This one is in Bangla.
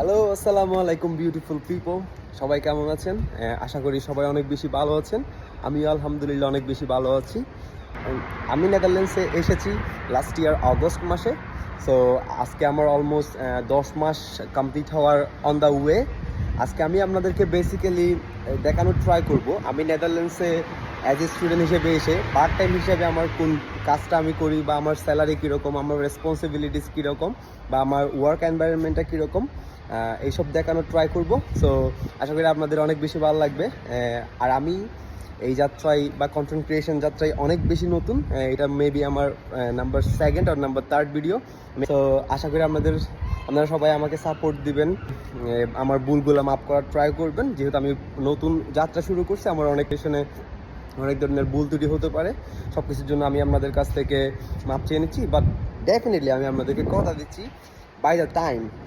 হ্যালো, আসসালামু আলাইকুম বিউটিফুল পিপল। সবাই কেমন আছেন? আশা করি সবাই অনেক বেশি ভালো আছেন। আমিও আলহামদুলিল্লাহ অনেক বেশি ভালো আছি। আমি নেদারল্যান্ডসে এসেছি লাস্ট ইয়ার অগস্ট মাসে। সো আজকে আমার অলমোস্ট 10 মাস কমপ্লিট হওয়ার অন দ্য ওয়ে। আজকে আমি আপনাদেরকে বেসিক্যালি দেখানোর ট্রাই করব আমি নেদারল্যান্ডসে অ্যাজ এ স্টুডেন্ট হিসেবে এসে পার্ট টাইম হিসেবে আমার কোন কাজটা আমি করি, বা আমার স্যালারি কীরকম, আমার রেসপন্সিবিলিটিস কীরকম, বা আমার ওয়ার্ক এনভায়রনমেন্টটা কীরকম, এইসব দেখানোর ট্রাই করব। সো আশা করি আপনাদের অনেক বেশি ভালো লাগবে। আর আমি এই যাত্রায় বা কন্টেন্ট ক্রিয়েশন যাত্রায় অনেক বেশি নতুন। এটা মেবি আমার নাম্বার সেকেন্ড আর নাম্বার থার্ড ভিডিও। তো আশা করি আপনারা সবাই আমাকে সাপোর্ট দিবেন, আমার ভুলগুলো মাফ করার ট্রাই করবেন। যেহেতু আমি নতুন যাত্রা শুরু করছি, আমার অনেক পেছনে অনেক ধরনের ভুল ত্রুটি হতে পারে। সব কিছুর জন্য আমি আপনাদের কাছ থেকে মাপ চেয়ে নিচ্ছি, বাট ডেফিনেটলি আমি আপনাদেরকে কথা দিচ্ছি, বাই দ্য টাইম